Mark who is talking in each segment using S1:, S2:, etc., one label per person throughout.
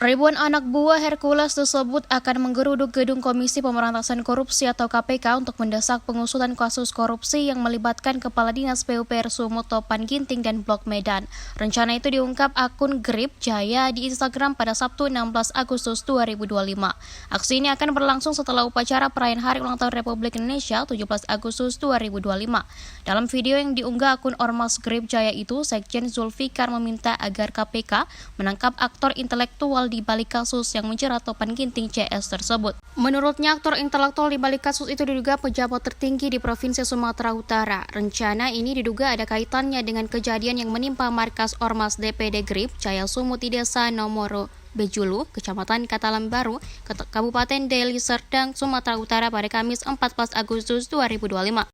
S1: Ribuan anak buah Hercules tersebut akan menggeruduk gedung Komisi Pemberantasan Korupsi atau KPK untuk mendesak pengusutan kasus korupsi yang melibatkan Kepala Dinas PUPR Sumut Topan Ginting dan Blok Medan. Rencana itu diungkap akun Grip Jaya di Instagram pada Sabtu 16 Agustus 2025. Aksi ini akan berlangsung setelah upacara perayaan Hari Ulang Tahun Republik Indonesia 17 Agustus 2025. Dalam video yang diunggah akun Ormas Grip Jaya itu, Sekjen Zulfikar meminta agar KPK menangkap aktor intelektual di balik kasus yang menjerat Topan Ginting CS tersebut. Menurutnya, aktor intelektual di balik kasus itu diduga pejabat tertinggi di Provinsi Sumatera Utara. Rencana ini diduga ada kaitannya dengan kejadian yang menimpa markas Ormas DPD Grip Jaya Sumut di Desa Nomoro Bejulu, Kecamatan Katalam Baru, Kabupaten Deli Serdang, Sumatera Utara pada Kamis 14 Agustus 2025.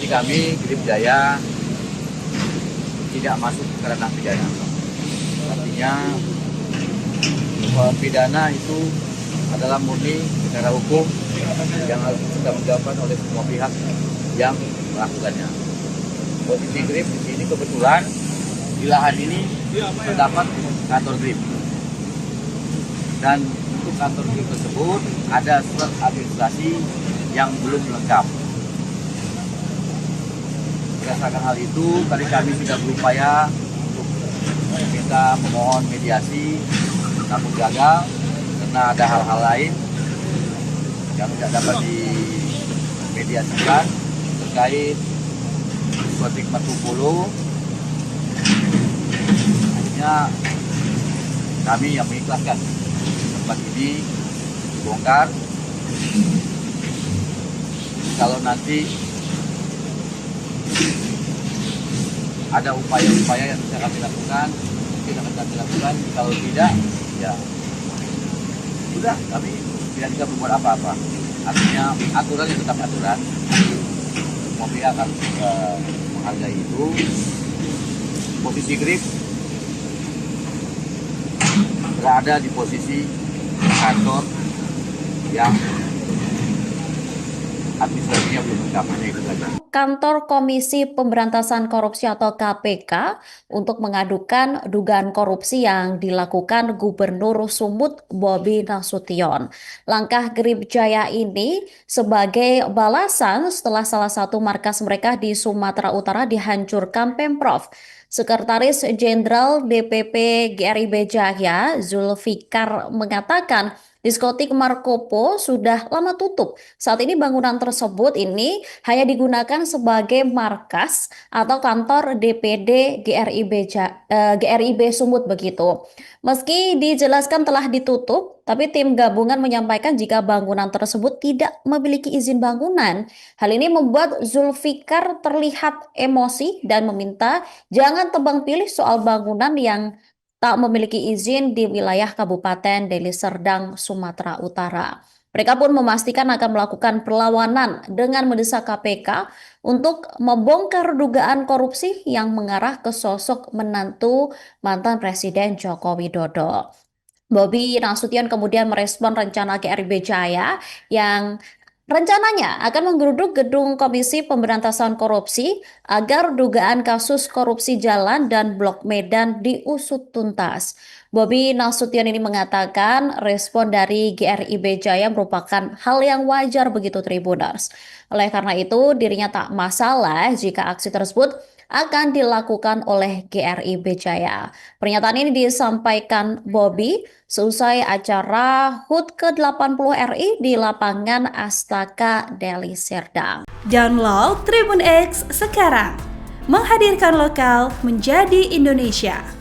S2: Kami Grip Jaya tidak masuk ke ranah pidana. Artinya pidana itu adalah murni secara hukum yang harus ditanggungjawabkan oleh semua pihak yang melakukannya. Posisi Grip di sini kebetulan di lahan ini terdapat kantor Grip, dan untuk kantor Grip tersebut ada surat administrasi yang belum lengkap. Berdasarkan hal itu, tadi kami sudah berupaya untuk meminta pemohon mediasi, namun gagal karena ada hal-hal lain yang tidak dapat dimediasikan terkait diskotik 40. Akhirnya kami yang mengikhlaskan tempat ini dibongkar. Kalau nanti ada upaya-upaya yang bisa kami lakukan, mungkin akan kami lakukan. Kalau tidak, ya sudah, kami tidak bisa berbuat apa-apa. Artinya aturan itu tetap aturan. Semua pihak harus menghargai itu. Posisi Grip berada di posisi kantor yang administrasinya belum lengkap, hanya itu saja.
S3: Kantor Komisi Pemberantasan Korupsi atau KPK untuk mengadukan dugaan korupsi yang dilakukan Gubernur Sumut Bobi Nasution. Langkah Grip Jaya ini sebagai balasan setelah salah satu markas mereka di Sumatera Utara dihancurkan Pemprov. Sekretaris Jenderal DPP GRIB Jaya, Zulfikar, mengatakan diskotik Markopo sudah lama tutup. Saat ini bangunan tersebut ini hanya digunakan sebagai markas atau kantor DPD GRIB Sumut begitu. Meski dijelaskan telah ditutup, tapi tim gabungan menyampaikan jika bangunan tersebut tidak memiliki izin bangunan. Hal ini membuat Zulfikar terlihat emosi dan meminta jangan tebang pilih soal bangunan yang tak memiliki izin di wilayah Kabupaten Deli Serdang, Sumatera Utara. Mereka pun memastikan akan melakukan perlawanan dengan mendesak KPK untuk membongkar dugaan korupsi yang mengarah ke sosok menantu mantan Presiden Joko Widodo. Bobi Nasution kemudian merespon rencana GRIB Jaya yang rencananya akan menggeruduk gedung Komisi Pemberantasan Korupsi agar dugaan kasus korupsi jalan dan Blok Medan diusut tuntas. Bobi Nasution ini mengatakan respon dari GRIB Jaya merupakan hal yang wajar begitu Tribuners. Oleh karena itu dirinya tak masalah jika aksi tersebut akan dilakukan oleh GRI Bejaya. Pernyataan ini disampaikan Bobby seusai acara HUT ke-80 RI di lapangan Astaka Deli Serdang.
S4: Download Tribun X sekarang, menghadirkan lokal menjadi Indonesia.